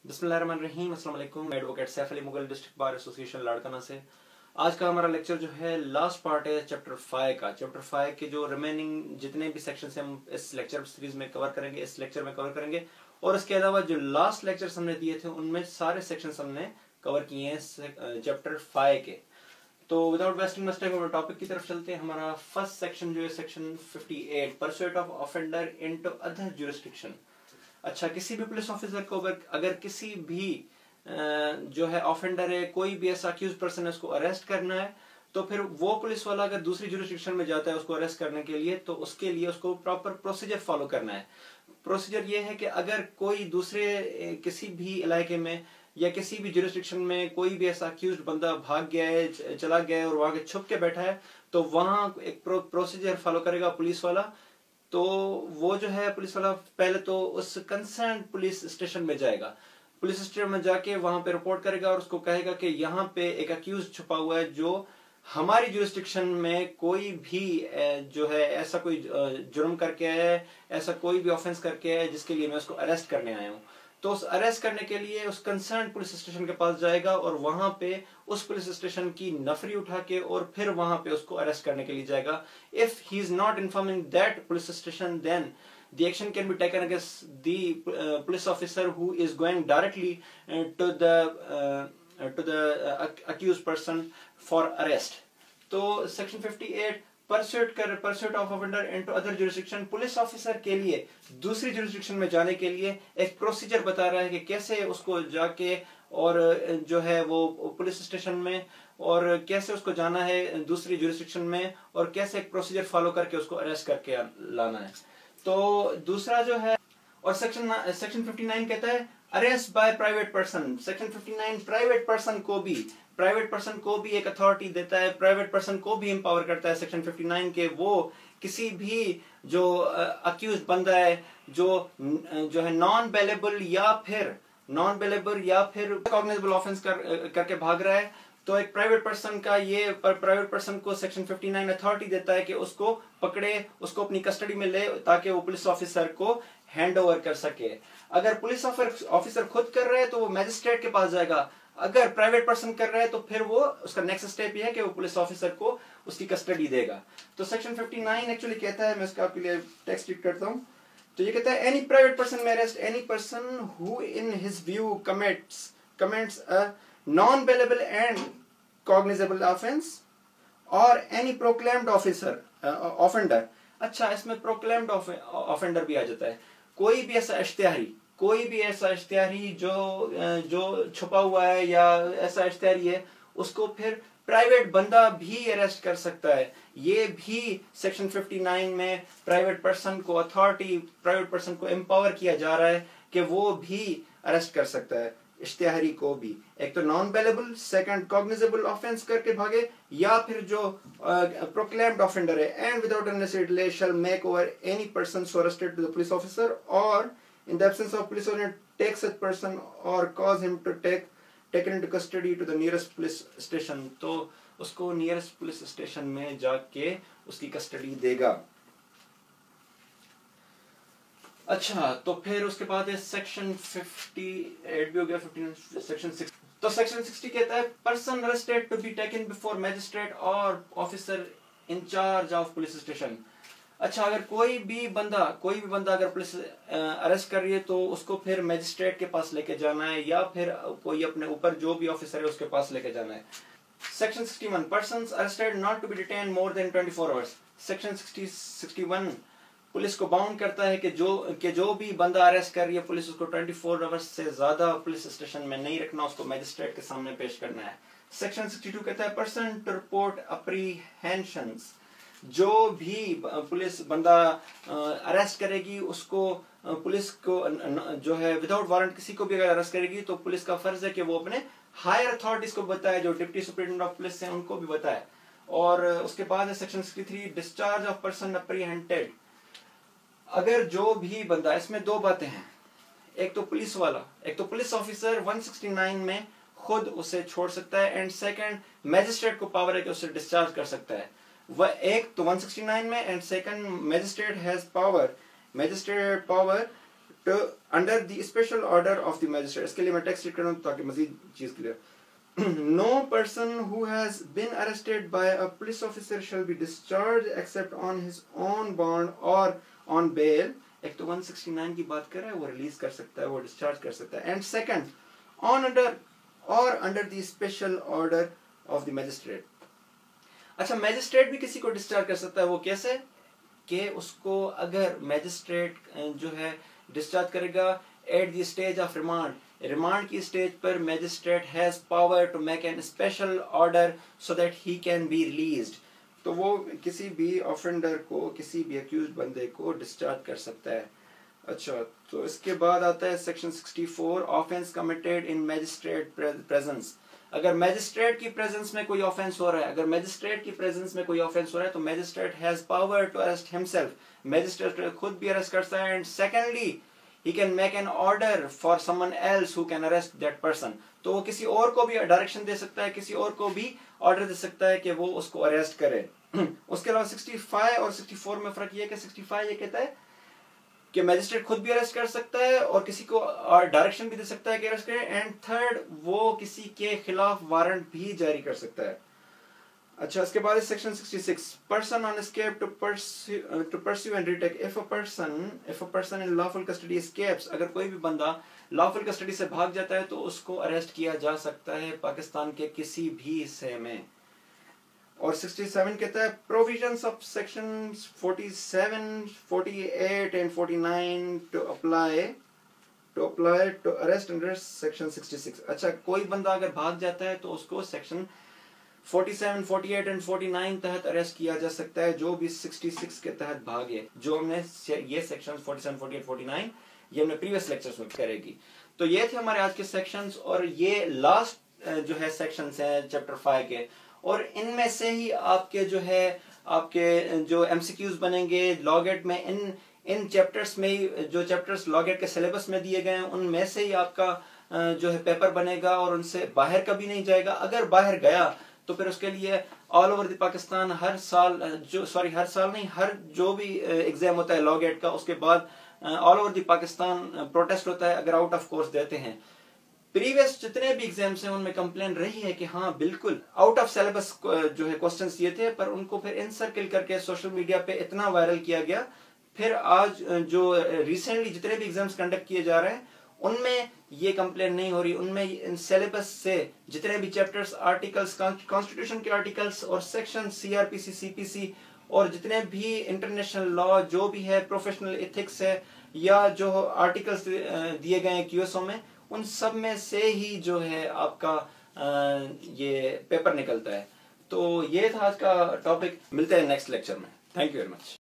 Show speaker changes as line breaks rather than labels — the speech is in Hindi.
बिस्मिल्लाहिर्रहमानिर्रहीम, अस्सलाम वालेकुम। मैं advocate Saif Ali Mughal, district bar association Larkana से। आज का हमारा लेक्चर जो है लास्ट पार्ट है चैप्टर 5 का। चैप्टर 5 के जो रिमेनिंग जितने भी सेक्शंस हैं हम इस लेक्चर सीरीज में कवर करेंगे, इस लेक्चर में कवर करेंगे। और इसके अलावा जो लास्ट लेक्चर्स हमने दिए थे उनमें सारे सेक्शंस हमने कवर किए हैं चैप्टर 5 के। तो without wasting much time topic की तरफ चलते हैं। हमारा फर्स्ट सेक्शन जो है section 58, pursuit of offender into other jurisdiction. अच्छा, किसी भी पुलिस ऑफिसर को अगर किसी भी जो है ऑफेंडर है, कोई भी ऐसा अक्यूज पर्सन है, उसको अरेस्ट करना है, तो फिर वो पुलिस वाला अगर दूसरी ज्यूरिसडिक्शन में जाता है उसको अरेस्ट करने के लिए, तो उसके लिए उसको प्रॉपर प्रोसीजर फॉलो करना है। प्रोसीजर ये है कि अगर कोई दूसरे किसी भी इलाके में या किसी भी ज्यूरिसडिक्शन में कोई भी ऐसा अक्यूज्ड बंदा भाग गया है, चला गया है और वहां के छुप के बैठा है, तो वहां एक प्रोसीजर फॉलो करेगा पुलिस वाला। तो वो जो है पुलिस वाला पहले तो उस कंसर्न पुलिस स्टेशन में जाएगा, पुलिस स्टेशन में जाके वहां पे रिपोर्ट करेगा और उसको कहेगा कि यहाँ पे एक अक्यूज छुपा हुआ है जो हमारी ज्यूरिसडिक्शन में कोई भी जो है ऐसा कोई जुर्म करके है, ऐसा कोई भी ऑफेंस करके है जिसके लिए मैं उसको अरेस्ट करने आया हूँ। तो उस अरेस्ट करने के लिए उस कंसर्न पुलिस स्टेशन के पास जाएगा और वहां पे उस पुलिस स्टेशन की नफरी उठा के और फिर वहां पे उसको अरेस्ट करने के लिए जाएगा। If he is not informing that police station, then the action can be taken against the police officer who is going directly to the accused person for arrest. तो section 58 pursuit of offender into other jurisdiction, police officer के लिए दूसरी ज्यूरिसडिक्शन में जाने के लिए एक प्रोसीजर बता रहा है कि कैसे उसको जाके और जो है वो पुलिस स्टेशन में और कैसे उसको जाना है दूसरी ज्यूरिसडिक्शन में और कैसे एक प्रोसीजर फॉलो करके उसको अरेस्ट करके लाना है। तो दूसरा जो है, और सेक्शन 59 कहता है arrest by private person. Section 59 private person को भी एक अथॉरिटी देता है, प्राइवेट पर्सन को भी एम्पावर करता है सेक्शन 59 के। वो किसी भी जो अक्यूज बंदा है जो है नॉन बेलेबल या फिर कॉग्निजेबल ऑफेंस करके भाग रहा है, तो एक प्राइवेट पर्सन का ये प्राइवेट पर्सन को सेक्शन 59 अथॉरिटी देता है कि उसको पकड़े, उसको अपनी कस्टडी में ले ताकि वो पुलिस ऑफिसर को हैंड ओवर कर सके। अगर पुलिस ऑफिसर खुद कर रहा है तो वो मैजिस्ट्रेट के पास जाएगा, अगर प्राइवेट पर्सन कर रहा है तो फिर वो उसका नेक्स्ट स्टेप ये है कि वो पुलिस ऑफिसर को उसकी कस्टडी देगा। तो सेक्शन 59 एक्चुअली कहता है, मैं इसका आपके लिए टेक्स्ट रीड करता हूँ। तो ये कहता है एनी प्राइवेट पर्सन में arrest any person who in his view commits a non bailable and cognizable offense और any proclaimed offender। अच्छा, इसमें proclaimed offender भी आ जाता है। कोई भी ऐसा इश्तिहारी जो छुपा हुआ है या ऐसा इश्तिहारी है, उसको फिर प्राइवेट बंदा भी अरेस्ट कर सकता है। ये भी सेक्शन 59 में प्राइवेट पर्सन को एम्पावर किया जा रहा है कि वो भी अरेस्ट कर सकता है इश्तिहारी को भी। एक तो non bailable, second cognizable offence करके भागे, या फिर जो प्रोक्लेम्ड ऑफेंडर है। And without unnecessary delay shall make over any person so arrested to the police officer or in the absence of police officer take such person or cause him to taken into custody to the nearest police station. तो उसको नियरेस्ट पुलिस स्टेशन में जाके उसकी कस्टडी देगा। अच्छा, तो फिर उसके बाद है सेक्शन 58 भी हो गया, 59 सेक्शन 60। तो सेक्शन 60 कहता है person arrested to be taken before magistrate or officer in charge of police station. अच्छा, अगर कोई भी बंदा अगर पुलिस अरेस्ट कर रही है तो उसको फिर मैजिस्ट्रेट के पास लेके जाना है या फिर कोई अपने ऊपर जो भी ऑफिसर है उसके पास लेके जाना है। Section 61 persons arrested not to be detain more than 24 hours. Section 61 police को बाउंड करता है कि जो भी बंदा अरेस्ट कर रही है पुलिस उसको 24 आवर्स से ज्यादा पुलिस स्टेशन में नहीं रखना, उसको मैजिस्ट्रेट के सामने पेश करना है। सेक्शन 62 कहता है पर्सन टू रिपोर्ट अप्रीहेंशंस। जो भी पुलिस बंदा अरेस्ट करेगी उसको पुलिस को जो है विदाउट वारंट किसी को भी अगर अरेस्ट करेगी तो पुलिस का फर्ज है कि वो अपने हायर अथॉरिटीज को बताए, जो डिप्टी सुपरिटेंडेंट ऑफ पुलिस है उनको भी बताए। और उसके बाद है सेक्शन 63 डिस्चार्ज ऑफ पर्सन अप्रीहेंटेड। अगर जो भी बंदा, इसमें दो बातें हैं, एक तो पुलिस ऑफिसर 169 में खुद उसे छोड़ सकता है एंड सेकंड मैजिस्ट्रेट को पावर है कि उसे डिस्चार्ज कर सकता है। वह एक तो 169 में and second magistrate has power under the special order of the magistrate, इसके लिए मैं टेक्स्ट रीड कर रहा हूं ताकि मजीद चीज clear. No person who has been arrested by a police officer shall be discharged except on his own bond or on bail। एक तो 169 की बात कर रहा है, वो रिलीज कर सकता है, वो डिस्चार्ज कर सकता है। एंड सेकंड, ऑन अंडर और under the special order of the magistrate. अच्छा, मैजिस्ट्रेट भी किसी को डिस्चार्ज कर सकता है, वो कैसे कि उसको अगर मैजिस्ट्रेट जो है डिस्चार्ज करेगा at the stage of remand, remand की स्टेज पर magistrate has power to make an special order so that he can be released, तो वो किसी भी ऑफेंडर को, किसी भी अक्यूज्ड बंदे को डिस्चार्ज कर सकता है। अच्छा, तो इसके बाद आता है section 64, offence committed in magistrate presence. अगर मैजिस्ट्रेट की प्रेजेंस में कोई ऑफेंस हो रहा है, अगर मैजिस्ट्रेट की प्रेजेंस में कोई ऑफेंस हो रहा है तो magistrate has power to arrest himself, magistrate खुद भी अरेस्ट कर सकता है। And secondly he can make an order for someone else who can arrest that person, तो वो किसी और को भी डायरेक्शन दे सकता है, किसी और को भी ऑर्डर दे सकता है कि वो उसको अरेस्ट करे। उसके अलावा 65 और 64 में फर्क ये है कि 65 ये कहता है कि मैजिस्ट्रेट खुद भी अरेस्ट कर सकता है और किसी को डायरेक्शन भी दे सकता है कि अरेस्ट करे। एंड थर्ड, वो किसी के खिलाफ वारंट भी जारी कर सकता है। अच्छा, इसके बाद section 66, person on escape to pursue and retake if a person in lawful custody escapes, अगर कोई भी बंदा लॉफुल कस्टडी से भाग जाता है तो उसको अरेस्ट किया जा सकता है पाकिस्तान के किसी भी हिस्से में। और 67 कहता है provisions of section 47, 48 and 49 to apply to arrest under section 66। अच्छा, कोई बंदा अगर भाग जाता है तो उसको सेक्शन 47, 48 एंड 49 तहत अरेस्ट किया जा सकता है, जो भी 66 के तहत भागे। जो हमने ये सेक्शन 47, 48, 49 ये हमने प्रीवियस लेक्चर्स में करेगी। तो ये थे हमारे आज के सेक्शंस और ये लास्ट जो है सेक्शंस हैं चैप्टर 5 के, और इनमें से ही आपके जो है आपके जो एमसीक्यूज बनेंगे लॉगेट में। इन चैप्टर्स में जो चैप्टर्स लॉगेट के सिलेबस में दिए गए हैं उनमें से ही आपका जो है पेपर बनेगा और उनसे बाहर कभी नहीं जाएगा। अगर बाहर गया तो फिर उसके लिए ऑल ओवर द पाकिस्तान हर साल हर जो भी एग्जाम होता है लॉगेट का, उसके बाद all over the Pakistan protest होता है अगर आउट ऑफ कोर्स देते हैं। प्रीवियस जितने भी एग्जाम्स हैं उनमें कंप्लेन रही है कि हाँ बिल्कुल आउट ऑफ सिलेबस जो है क्वेश्चंस दिए थे, पर उनको फिर इनसर्किल करके सोशल मीडिया पे इतना वायरल किया गया। फिर आज जो रिसेंटली जितने भी एग्जाम्स कंडक्ट किए जा रहे हैं उनमें ये कंप्लेन नहीं हो रही, उनमें सिलेबस से जितने भी चैप्टर्स, आर्टिकल्स, कॉन्स्टिट्यूशन के आर्टिकल्स और सेक्शन सीआरपीसी, सीपीसी और जितने भी इंटरनेशनल लॉ जो भी है, प्रोफेशनल एथिक्स है या जो आर्टिकल्स दिए गए हैं क्यूएसओ में, उन सब में से ही जो है आपका ये पेपर निकलता है। तो ये था आज का टॉपिक। मिलते हैं नेक्स्ट लेक्चर में। Thank you very much.